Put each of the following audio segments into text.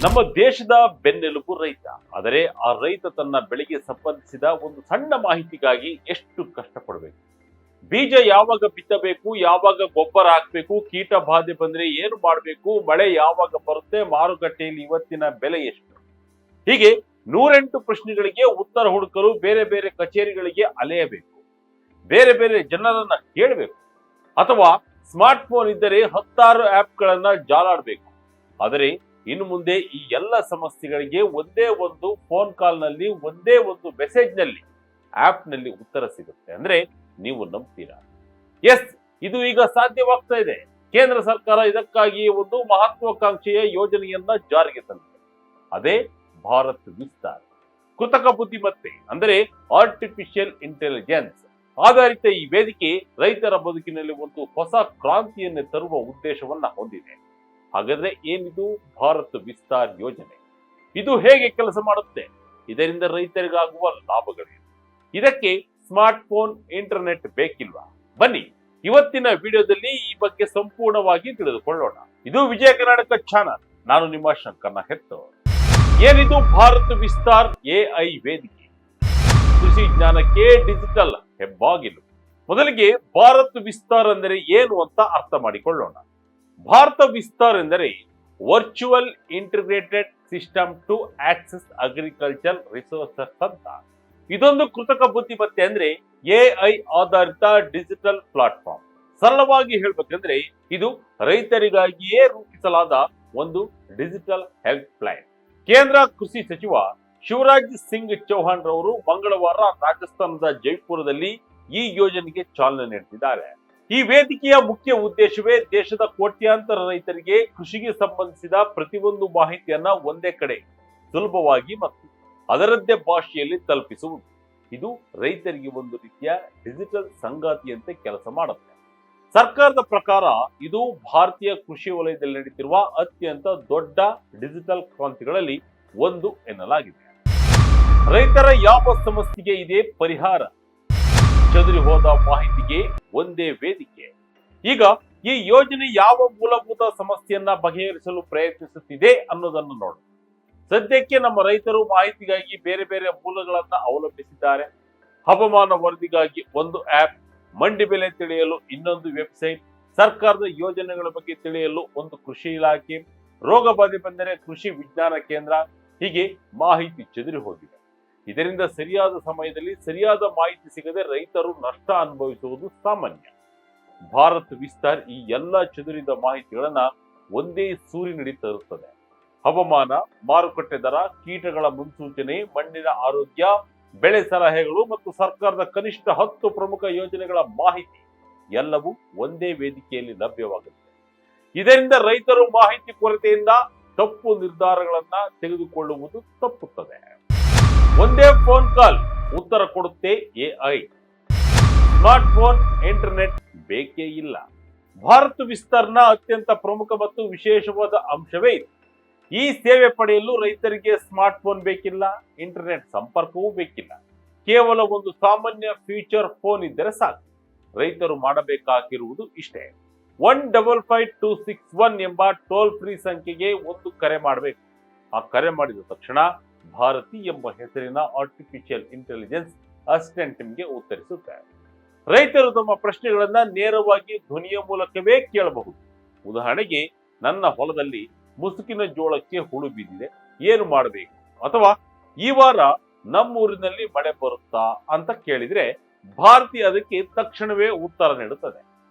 ನಮ್ಮ ದೇಶದ ಬೆನ್ನೆಲುಬು ರೈತ. ಆದರೆ ಆ ರೈತ ತನ್ನ ಬೆಳೆಗೆ ಸಂಬಂಧಿಸಿದ ಒಂದು ಸಣ್ಣ ಮಾಹಿತಿಗಾಗಿ ಎಷ್ಟು ಕಷ್ಟಪಡಬೇಕು. ಬೀಜ ಯಾವಾಗ ಬಿತ್ತಬೇಕು, ಯಾವಾಗ ಗೊಬ್ಬರ ಹಾಕ್ಬೇಕು, ಕೀಟ ಬಾಧೆ ಬಂದ್ರೆ ಏನು ಮಾಡಬೇಕು, ಮಳೆ ಯಾವಾಗ ಬರುತ್ತೆ, ಮಾರುಕಟ್ಟೆಯಲ್ಲಿ ಇವತ್ತಿನ ಬೆಲೆ ಎಷ್ಟು, ಹೀಗೆ 108 ಪ್ರಶ್ನೆಗಳಿಗೆ ಉತ್ತರ ಹುಡುಕಲು ಬೇರೆ ಬೇರೆ ಕಚೇರಿಗಳಿಗೆ ಅಲೆಯಬೇಕು, ಬೇರೆ ಬೇರೆ ಜನರನ್ನ ಕೇಳಬೇಕು, ಅಥವಾ ಸ್ಮಾರ್ಟ್ ಫೋನ್ ಇದ್ದರೆ 10 ಆಪ್ಗಳನ್ನ ಜಾಲಾಡಬೇಕು. ಆದರೆ ಇನ್ನು ಮುಂದೆ ಈ ಎಲ್ಲ ಸಮಸ್ಯೆಗಳಿಗೆ ಒಂದೇ ಒಂದು ಫೋನ್ ಕಾಲ್ ನಲ್ಲಿ, ಒಂದೇ ಒಂದು ಮೆಸೇಜ್ ನಲ್ಲಿ, ಆಪ್ ನಲ್ಲಿ ಉತ್ತರ ಸಿಗುತ್ತೆ. ಅಂದ್ರೆ ನೀವು ನಂಬ್ತೀರಾ? ಎಸ್, ಇದು ಈಗ ಸಾಧ್ಯವಾಗ್ತಾ ಇದೆ. ಕೇಂದ್ರ ಸರ್ಕಾರ ಇದಕ್ಕಾಗಿ ಒಂದು ಮಹತ್ವಾಕಾಂಕ್ಷೆಯ ಯೋಜನೆಯನ್ನ ಜಾರಿಗೆ ತಂದಿದೆ. ಅದೇ ಭಾರತ್ ವಿಸ್ತಾರ್. ಕೃತಕ ಬುದ್ಧಿಮತ್ತೆ ಅಂದರೆ ಆರ್ಟಿಫಿಷಿಯಲ್ ಇಂಟೆಲಿಜೆನ್ಸ್ ಆಧಾರಿತ ಈ ವೇದಿಕೆ ರೈತರ ಬದುಕಿನಲ್ಲಿ ಒಂದು ಹೊಸ ಕ್ರಾಂತಿಯನ್ನು ತರುವ ಉದ್ದೇಶವನ್ನ ಹೊಂದಿದೆ. ಹಾಗಾದ್ರೆ ಏನಿದು ಭಾರತ್ ವಿಸ್ತಾರ್ ಯೋಜನೆ? ಇದು ಹೇಗೆ ಕೆಲಸ ಮಾಡುತ್ತೆ? ಇದರಿಂದ ರೈತರಿಗಾಗುವ ಲಾಭಗಳೇನು? ಇದಕ್ಕೆ ಸ್ಮಾರ್ಟ್ ಫೋನ್, ಇಂಟರ್ನೆಟ್ ಬೇಕಿಲ್ವಾ? ಬನ್ನಿ ಇವತ್ತಿನ ವಿಡಿಯೋದಲ್ಲಿ ಈ ಬಗ್ಗೆ ಸಂಪೂರ್ಣವಾಗಿ ತಿಳಿದುಕೊಳ್ಳೋಣ. ಇದು ವಿಜಯ ಕರ್ನಾಟಕ ಚಾನಲ್. ನಾನು ನಿಮ್ಮ ಶಂಕರ್ನ ಹೆತ್ತೋರ್. ಏನಿದು ಭಾರತ್ ವಿಸ್ತಾರ್ ಎಐ ವೇದಿಕೆ? ಕೃಷಿ ಜ್ಞಾನಕ್ಕೆ ಡಿಜಿಟಲ್ ಹೆಬ್ಬಾಗಿಲು. ಮೊದಲಿಗೆ ಭಾರತ್ ವಿಸ್ತಾರ್ ಅಂದರೆ ಏನು ಅಂತ ಅರ್ಥ ಮಾಡಿಕೊಳ್ಳೋಣ. ಭಾರತ ವಿಸ್ತಾರ್ ಎಂದರೆ virtual integrated system to access agriculture resources ಅಂತ. ಇದೊಂದು ಕೃತಕ ಬುದ್ಧಿಮತ್ತೆ ಅಂದ್ರೆ ಎಐ ಆಧಾರಿತ ಡಿಜಿಟಲ್ ಪ್ಲಾಟ್ಫಾರ್ಮ್. ಸರಳವಾಗಿ ಹೇಳ್ಬೇಕಂದ್ರೆ ಇದು ರೈತರಿಗಾಗಿಯೇ ರೂಪಿಸಲಾದ ಒಂದು ಡಿಜಿಟಲ್ ಹೆಲ್ಪ್ ಲೈನ್. ಕೇಂದ್ರ ಕೃಷಿ ಸಚಿವ ಶಿವರಾಜ್ ಸಿಂಗ್ ಚೌಹಾಣ್ ರವರು ಮಂಗಳವಾರ ರಾಜಸ್ಥಾನದ ಜೈಪುರದಲ್ಲಿ ಈ ಯೋಜನೆಗೆ ಚಾಲನೆ ನೀಡಿದ್ದಾರೆ. ಈ ವೇದಿಕೆಯ ಮುಖ್ಯ ಉದ್ದೇಶವೇ ದೇಶದ ಕೋಟ್ಯಾಂತರ ರೈತರಿಗೆ ಕೃಷಿಗೆ ಸಂಬಂಧಿಸಿದ ಪ್ರತಿಯೊಂದು ಮಾಹಿತಿಯನ್ನ ಒಂದೇ ಕಡೆ ಸುಲಭವಾಗಿ ಮತ್ತು ಅದರದ್ದೇ ಭಾಷೆಯಲ್ಲಿ ತಲುಪಿಸುವುದು. ಇದು ರೈತರಿಗೆ ಒಂದು ರೀತಿಯ ಡಿಜಿಟಲ್ ಸಂಗಾತಿಯಂತೆ ಕೆಲಸ ಮಾಡುತ್ತೆ. ಸರ್ಕಾರದ ಪ್ರಕಾರ ಇದು ಭಾರತೀಯ ಕೃಷಿ ವಲಯದಲ್ಲಿ ನಡೀತಿರುವ ಅತ್ಯಂತ ದೊಡ್ಡ ಡಿಜಿಟಲ್ ಕ್ರಾಂತಿಗಳಲ್ಲಿ ಒಂದು ಎನ್ನಲಾಗಿದೆ. ರೈತರ ಯಾವ ಸಮಸ್ಯೆಗೆ ಇದೆ ಪರಿಹಾರ? ಚದುರಿ ಹೋದ ಮಾಹಿತಿಗೆ ಒಂದೇ ವೇದಿಕೆ. ಈಗ ಈ ಯೋಜನೆ ಯಾವ ಮೂಲಭೂತ ಸಮಸ್ಯೆಯನ್ನ ಬಗೆಹರಿಸಲು ಪ್ರಯತ್ನಿಸುತ್ತಿದೆ ಅನ್ನೋದನ್ನು ನೋಡೋಣ. ಸದ್ಯಕ್ಕೆ ನಮ್ಮ ರೈತರು ಮಾಹಿತಿಗಾಗಿ ಬೇರೆ ಬೇರೆ ಮೂಲಗಳನ್ನ ಅವಲಂಬಿಸಿದ್ದಾರೆ. ಹವಾಮಾನ ವರದಿಗಾಗಿ ಒಂದು ಆಪ್, ಮಂಡಿ ಬೆಲೆ ತಿಳಿಯಲು ಇನ್ನೊಂದು ವೆಬ್ಸೈಟ್, ಸರ್ಕಾರದ ಯೋಜನೆಗಳ ಬಗ್ಗೆ ತಿಳಿಯಲು ಒಂದು ಕೃಷಿ ಇಲಾಖೆ, ರೋಗ ಬಾಧೆ ಬಂದರೆ ಕೃಷಿ ವಿಜ್ಞಾನ ಕೇಂದ್ರ, ಹೀಗೆ ಮಾಹಿತಿ ಚದುರಿ ಹೋಗಿದೆ. ಇದರಿಂದ ಸರಿಯಾದ ಸಮಯದಲ್ಲಿ ಸರಿಯಾದ ಮಾಹಿತಿ ಸಿಗದೆ ರೈತರು ನಷ್ಟ ಅನುಭವಿಸುವುದು ಸಾಮಾನ್ಯ. ಭಾರತ್ ವಿಸ್ತಾರ್ ಈ ಎಲ್ಲ ಚದುರಿದ ಮಾಹಿತಿಗಳನ್ನ ಒಂದೇ ಸೂರಿನಡಿ ತರುತ್ತದೆ. ಹವಾಮಾನ, ಮಾರುಕಟ್ಟೆ ದರ, ಕೀಟಗಳ ಮುನ್ಸೂಚನೆ, ಮಣ್ಣಿನ ಆರೋಗ್ಯ, ಬೆಳೆ ಸಲಹೆಗಳು ಮತ್ತು ಸರ್ಕಾರದ ಕನಿಷ್ಠ 10 ಪ್ರಮುಖ ಯೋಜನೆಗಳ ಮಾಹಿತಿ ಎಲ್ಲವೂ ಒಂದೇ ವೇದಿಕೆಯಲ್ಲಿ ಲಭ್ಯವಾಗುತ್ತೆ. ಇದರಿಂದ ರೈತರು ಮಾಹಿತಿ ಕೊರತೆಯಿಂದ ತಪ್ಪು ನಿರ್ಧಾರಗಳನ್ನ ತೆಗೆದುಕೊಳ್ಳುವುದು ತಪ್ಪುತ್ತದೆ. ಒಂದೇ ಫೋನ್ ಕಾಲ್ ಉತ್ತರ ಕೊಡುತ್ತೆ ಎಐ. ಸ್ಮಾರ್ಟ್ ಫೋನ್, ಇಂಟರ್ನೆಟ್ ಬೇಕೇ ಇಲ್ಲ. ಭಾರತ್ ವಿಸ್ತಾರ್ನ ಅತ್ಯಂತ ಪ್ರಮುಖ ಮತ್ತು ವಿಶೇಷವಾದ ಅಂಶವೇ ಇದು. ಈ ಸೇವೆ ಪಡೆಯಲು ರೈತರಿಗೆ ಸ್ಮಾರ್ಟ್ ಫೋನ್ ಬೇಕಿಲ್ಲ, ಇಂಟರ್ನೆಟ್ ಸಂಪರ್ಕವೂ ಬೇಕಿಲ್ಲ. ಕೇವಲ ಒಂದು ಸಾಮಾನ್ಯ ಫೀಚರ್ ಫೋನ್ ಇದ್ದರೆ ಸಾಕು. ರೈತರು ಮಾಡಬೇಕಾಗಿರುವುದು ಇಷ್ಟೇ: 155261 ಎಂಬ ಟೋಲ್ ಫ್ರೀ ಸಂಖ್ಯೆಗೆ ಒಂದು ಕರೆ ಮಾಡಬೇಕು. ಆ ಕರೆ ಮಾಡಿದ ತಕ್ಷಣ ಭಾರತಿ ಎಂಬ ಹೆಸರಿನ ಆರ್ಟಿಫಿಷಿಯಲ್ ಇಂಟೆಲಿಜೆನ್ಸ್ ಅಸಿಸ್ಟೆಂಟ್ ನಿಮಗೆ ಉತ್ತರಿಸುತ್ತೆ. ರೈತರು ತಮ್ಮ ಪ್ರಶ್ನೆಗಳನ್ನ ನೇರವಾಗಿ ಧ್ವನಿಯ ಮೂಲಕವೇ ಕೇಳಬಹುದು. ಉದಾಹರಣೆಗೆ, ನನ್ನ ಹೊಲದಲ್ಲಿ ಮುಸುಕಿನ ಜೋಳಕ್ಕೆ ಹುಳು ಬಿದ್ದಿದೆ, ಏನು ಮಾಡಬೇಕು? ಅಥವಾ ಈ ವಾರ ನಮ್ಮೂರಿನಲ್ಲಿ ಮಳೆ ಬರುತ್ತಾ ಅಂತ ಕೇಳಿದ್ರೆ ಭಾರತಿ ಅದಕ್ಕೆ ತಕ್ಷಣವೇ ಉತ್ತರ ನೀಡುತ್ತದೆ.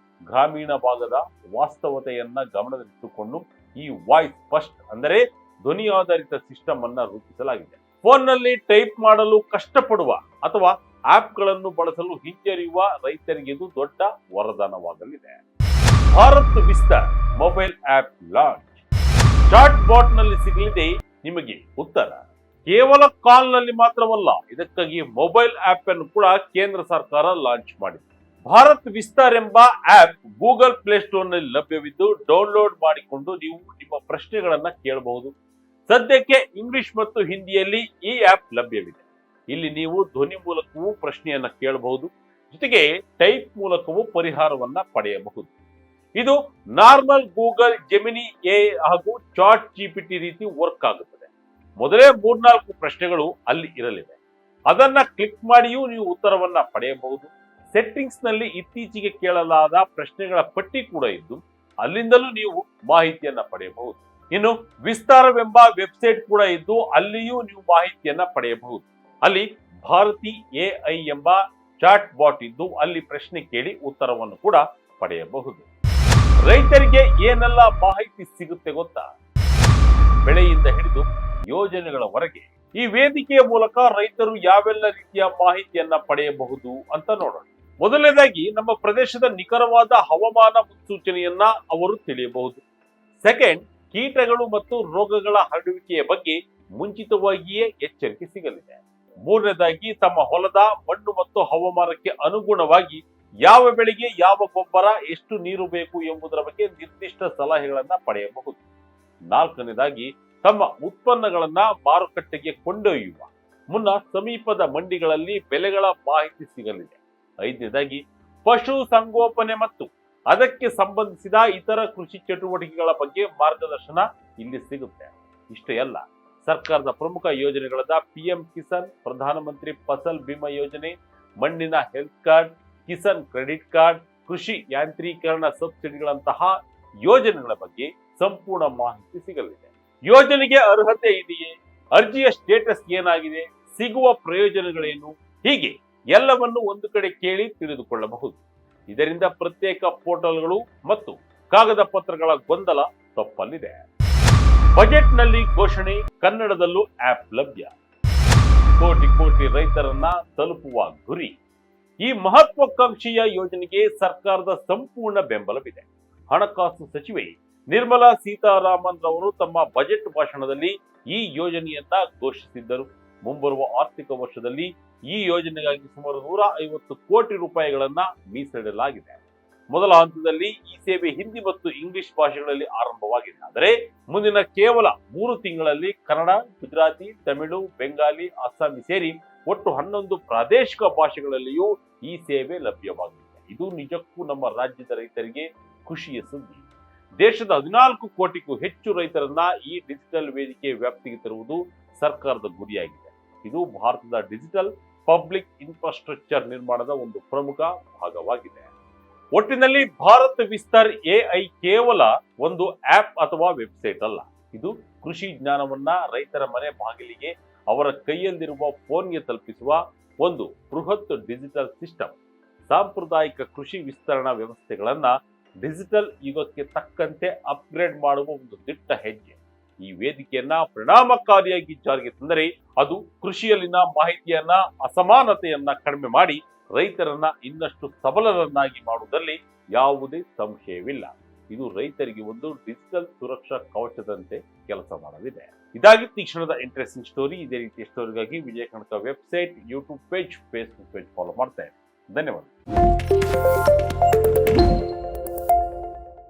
ಗ್ರಾಮೀಣ ಭಾಗದ ವಾಸ್ತವತೆಯನ್ನ ಗಮನದಲ್ಲಿಟ್ಟುಕೊಂಡು ಈ ವಾಯ್ಸ್ ಫಸ್ಟ್ ಅಂದರೆ ಧ್ವನಿ ಆಧಾರಿತ ಸಿಸ್ಟಮ್ ಅನ್ನ ರೂಪಿಸಲಾಗಿದೆ. ಫೋನ್ನಲ್ಲಿ ಟೈಪ್ ಮಾಡಲು ಕಷ್ಟಪಡುವ ಅಥವಾ ಆಪ್ಗಳನ್ನು ಬಳಸಲು ಹಿಂಜರಿಯುವ ರೈತರಿಗೆ ಇದು ದೊಡ್ಡ ವರದಾನವಾಗಲಿದೆ. Bharat Vistaar mobile app launch. Chat bot ನಲ್ಲಿ ಸಿಗಲಿದೆ ನಿಮಗೆ ಉತ್ತರ. ಕೇವಲ ಕಾಲ್ ನಲ್ಲಿ ಮಾತ್ರವಲ್ಲ, ಇದಕ್ಕಾಗಿ ಮೊಬೈಲ್ ಆಪ್ ಅನ್ನು ಕೂಡ ಕೇಂದ್ರ ಸರ್ಕಾರ ಲಾಂಚ್ ಮಾಡಿದೆ. ಭಾರತ್ ವಿಸ್ತಾರ್ ಎಂಬ ಆಪ್ ಗೂಗಲ್ ಪ್ಲೇ ಸ್ಟೋರ್ ನಲ್ಲಿ ಲಭ್ಯವಿದ್ದು ಡೌನ್ಲೋಡ್ ಮಾಡಿಕೊಂಡು ನೀವು ನಿಮ್ಮ ಪ್ರಶ್ನೆಗಳನ್ನ ಕೇಳಬಹುದು. ಸದ್ಯಕ್ಕೆ ಇಂಗ್ಲಿಷ್ ಮತ್ತು ಹಿಂದಿಯಲ್ಲಿ ಈ ಆಪ್ ಲಭ್ಯವಿದೆ. ಇಲ್ಲಿ ನೀವು ಧ್ವನಿ ಮೂಲಕವೂ ಪ್ರಶ್ನೆಯನ್ನ ಕೇಳಬಹುದು, ಜೊತೆಗೆ ಟೈಪ್ ಮೂಲಕವೂ ಪರಿಹಾರವನ್ನ ಪಡೆಯಬಹುದು. ಇದು ನಾರ್ಮಲ್ ಗೂಗಲ್ ಜೆಮಿನಿ ಎ ಹಾಗೂ ಚಾಟ್ ಜಿಪಿಟಿ ರೀತಿ ವರ್ಕ್ ಆಗುತ್ತದೆ. ಮೊದಲೇ 3-4 ಪ್ರಶ್ನೆಗಳು ಅಲ್ಲಿ ಇರಲಿವೆ. ಅದನ್ನ ಕ್ಲಿಕ್ ಮಾಡಿಯೂ ನೀವು ಉತ್ತರವನ್ನ ಪಡೆಯಬಹುದು. ಸೆಟ್ಟಿಂಗ್ಸ್ ನಲ್ಲಿ ಇತ್ತೀಚೆಗೆ ಕೇಳಲಾದ ಪ್ರಶ್ನೆಗಳ ಪಟ್ಟಿ ಕೂಡ ಇದ್ದು ಅಲ್ಲಿಂದಲೂ ನೀವು ಮಾಹಿತಿಯನ್ನ ಪಡೆಯಬಹುದು. ಇನ್ನು ವಿಸ್ತಾರವೆಂಬ ವೆಬ್ಸೈಟ್ ಕೂಡ ಇದ್ದು ಅಲ್ಲಿಯೂ ನೀವು ಮಾಹಿತಿಯನ್ನ ಪಡೆಯಬಹುದು. ಅಲ್ಲಿ ಭಾರತಿ ಎಐ ಎಂಬ ಚಾಟ್ ಬಾಟ್ ಇದ್ದು ಅಲ್ಲಿ ಪ್ರಶ್ನೆ ಕೇಳಿ ಉತ್ತರವನ್ನು ಕೂಡ ಪಡೆಯಬಹುದು. ರೈತರಿಗೆ ಏನೆಲ್ಲ ಮಾಹಿತಿ ಸಿಗುತ್ತೆ ಗೊತ್ತಾ? ಬೆಳೆಯಿಂದ ಹಿಡಿದು ಯೋಜನೆಗಳವರೆಗೆ ಈ ವೇದಿಕೆಯ ಮೂಲಕ ರೈತರು ಯಾವೆಲ್ಲ ರೀತಿಯ ಮಾಹಿತಿಯನ್ನ ಪಡೆಯಬಹುದು ಅಂತ ನೋಡೋಣ. ಮೊದಲನೇದಾಗಿ ನಮ್ಮ ಪ್ರದೇಶದ ನಿಖರವಾದ ಹವಾಮಾನ ಮುನ್ಸೂಚನೆಯನ್ನ ಅವರು ತಿಳಿಯಬಹುದು. ಸೆಕೆಂಡ್, ಕೀಟಗಳು ಮತ್ತು ರೋಗಗಳ ಹರಡುವಿಕೆಯ ಬಗ್ಗೆ ಮುಂಚಿತವಾಗಿಯೇ ಎಚ್ಚರಿಕೆ ಸಿಗಲಿದೆ. ಮೂರನೇದಾಗಿ, ತಮ್ಮ ಹೊಲದ ಮಣ್ಣು ಮತ್ತು ಹವಾಮಾನಕ್ಕೆ ಅನುಗುಣವಾಗಿ ಯಾವ ಬೆಳೆಗೆ ಯಾವ ಗೊಬ್ಬರ, ಎಷ್ಟು ನೀರು ಬೇಕು ಎಂಬುದರ ಬಗ್ಗೆ ನಿರ್ದಿಷ್ಟ ಸಲಹೆಗಳನ್ನ ಪಡೆಯಬಹುದು. ನಾಲ್ಕನೇದಾಗಿ, ತಮ್ಮ ಉತ್ಪನ್ನಗಳನ್ನ ಮಾರುಕಟ್ಟೆಗೆ ಕೊಂಡೊಯ್ಯುವ ಮುನ್ನ ಸಮೀಪದ ಮಂಡಿಗಳಲ್ಲಿ ಬೆಲೆಗಳ ಮಾಹಿತಿ ಸಿಗಲಿದೆ. ಐದನೇದಾಗಿ, ಪಶು ಸಂಗೋಪನೆ ಮತ್ತು ಅದಕ್ಕೆ ಸಂಬಂಧಿಸಿದ ಇತರ ಕೃಷಿ ಚಟುವಟಿಕೆಗಳ ಬಗ್ಗೆ ಮಾರ್ಗದರ್ಶನ ಇಲ್ಲಿ ಸಿಗುತ್ತೆ. ಇಷ್ಟೇ ಅಲ್ಲ, ಸರ್ಕಾರದ ಪ್ರಮುಖ ಯೋಜನೆಗಳಾದ ಪಿಎಂ ಕಿಸಾನ್, ಪ್ರಧಾನಮಂತ್ರಿ ಫಸಲ್ ಬಿಮಾ ಯೋಜನೆ, ಮಣ್ಣಿನ health card, Kisan credit card, ಕೃಷಿ ಯಾಂತ್ರೀಕರಣ ಸಬ್ಸಿಡಿಗಳಂತಹ ಯೋಜನೆಗಳ ಬಗ್ಗೆ ಸಂಪೂರ್ಣ ಮಾಹಿತಿ ಸಿಗಲಿದೆ. ಯೋಜನೆಗೆ ಅರ್ಹತೆ ಇದೆಯೇ, ಅರ್ಜಿಯ ಸ್ಟೇಟಸ್ ಏನಾಗಿದೆ, ಸಿಗುವ ಪ್ರಯೋಜನಗಳೇನು, ಹೀಗೆ ಎಲ್ಲವನ್ನು ಒಂದು ಕಡೆ ಕೇಳಿ ತಿಳಿದುಕೊಳ್ಳಬಹುದು. ಇದರಿಂದ ಪ್ರತ್ಯೇಕ ಪೋರ್ಟಲ್ಗಳು ಮತ್ತು ಕಾಗದ ಪತ್ರಗಳ ಗೊಂದಲ ತಪ್ಪಲಿದೆ. ಬಜೆಟ್ನಲ್ಲಿ ಘೋಷಣೆ, ಕನ್ನಡದಲ್ಲೂ ಆಪ್ ಲಭ್ಯ. ಕೋಟಿ ಕೋಟಿ ರೈತರನ್ನ ತಲುಪುವ ಗುರಿ. ಈ ಮಹತ್ವಾಕಾಂಕ್ಷೆಯ ಯೋಜನೆಗೆ ಸರ್ಕಾರದ ಸಂಪೂರ್ಣ ಬೆಂಬಲವಿದೆ. ಹಣಕಾಸು ಸಚಿವೆ ನಿರ್ಮಲಾ ಸೀತಾರಾಮನ್ ರವರು ತಮ್ಮ ಬಜೆಟ್ ಭಾಷಣದಲ್ಲಿ ಈ ಯೋಜನೆಯನ್ನ ಘೋಷಿಸಿದ್ದರು. ಮುಂಬರುವ ಆರ್ಥಿಕ ವರ್ಷದಲ್ಲಿ ಈ ಯೋಜನೆಗಾಗಿ ಸುಮಾರು 150 ಕೋಟಿ ರೂಪಾಯಿಗಳನ್ನ ಮೀಸಲಿಡಲಾಗಿದೆ. ಮೊದಲ ಹಂತದಲ್ಲಿ ಈ ಸೇವೆ ಹಿಂದಿ ಮತ್ತು ಇಂಗ್ಲಿಷ್ ಭಾಷೆಗಳಲ್ಲಿ ಆರಂಭವಾಗಿದೆ. ಆದರೆ ಮುಂದಿನ ಕೇವಲ 3 ತಿಂಗಳಲ್ಲಿ ಕನ್ನಡ, ಗುಜರಾತಿ, ತಮಿಳು, ಬೆಂಗಾಲಿ, ಅಸ್ಸಾಮಿ ಸೇರಿ ಒಟ್ಟು 11 ಪ್ರಾದೇಶಿಕ ಭಾಷೆಗಳಲ್ಲಿಯೂ ಈ ಸೇವೆ ಲಭ್ಯವಾಗಲಿದೆ. ಇದು ನಿಜಕ್ಕೂ ನಮ್ಮ ರಾಜ್ಯದ ರೈತರಿಗೆ ಖುಷಿಯ ಸುದ್ದಿ. ದೇಶದ 14 ಕೋಟಿಗೂ ಹೆಚ್ಚು ರೈತರನ್ನ ಈ ಡಿಜಿಟಲ್ ವೇದಿಕೆ ವ್ಯಾಪ್ತಿಗೆ ತರುವುದು ಸರ್ಕಾರದ ಗುರಿಯಾಗಿದೆ. ಇದು ಭಾರತದ ಡಿಜಿಟಲ್ ಪಬ್ಲಿಕ್ ಇನ್ಫ್ರಾಸ್ಟ್ರಕ್ಚರ್ ನಿರ್ಮಾಣದ ಒಂದು ಪ್ರಮುಖ ಭಾಗವಾಗಿದೆ. ಒಟ್ಟಿನಲ್ಲಿ ಭಾರತ್ ವಿಸ್ತಾರ್ ಎಐ ಕೇವಲ ಒಂದು ಆಪ್ ಅಥವಾ ವೆಬ್ಸೈಟ್ ಅಲ್ಲ. ಇದು ಕೃಷಿ ಜ್ಞಾನವನ್ನ ರೈತರ ಮನೆ ಬಾಗಿಲಿಗೆ, ಅವರ ಕೈಯಲ್ಲಿರುವ ಫೋನ್ಗೆ ತಲುಪಿಸುವ ಒಂದು ಬೃಹತ್ ಡಿಜಿಟಲ್ ಸಿಸ್ಟಮ್. ಸಾಂಪ್ರದಾಯಿಕ ಕೃಷಿ ವಿಸ್ತರಣಾ ವ್ಯವಸ್ಥೆಗಳನ್ನ ಡಿಜಿಟಲ್ ಯುಗಕ್ಕೆ ತಕ್ಕಂತೆ ಅಪ್ಗ್ರೇಡ್ ಮಾಡುವ ಒಂದು ದಿಟ್ಟ ಹೆಜ್ಜೆ. ಈ ವೇದಿಕೆಯನ್ನ ಪರಿಣಾಮಕಾರಿಯಾಗಿ ಜಾರಿಗೆ ತಂದರೆ ಅದು ಕೃಷಿಯಲ್ಲಿನ ಮಾಹಿತಿಯನ್ನ, ಅಸಮಾನತೆಯನ್ನ ಕಡಿಮೆ ಮಾಡಿ ರೈತರನ್ನ ಇನ್ನಷ್ಟು ಸಬಲರನ್ನಾಗಿ ಮಾಡುವುದರಲ್ಲಿ ಯಾವುದೇ ಸಂಶಯವಿಲ್ಲ. ಇದು ರೈತರಿಗೆ ಒಂದು ಡಿಜಿಟಲ್ ಸುರಕ್ಷಾ ಕವಚದಂತೆ ಕೆಲಸ ಮಾಡಲಿದೆ. ಇದಾಗಿತ್ತು ಈ ಕ್ಷಣದ ಇಂಟ್ರೆಸ್ಟಿಂಗ್ ಸ್ಟೋರಿ. ಇದೇ ರೀತಿಯ ಸ್ಟೋರಿಗಾಗಿ Vijaya Kanaka website, YouTube page, Facebook page follow ಮಾಡ್ತಾ ಇರಿ. ಧನ್ಯವಾದ.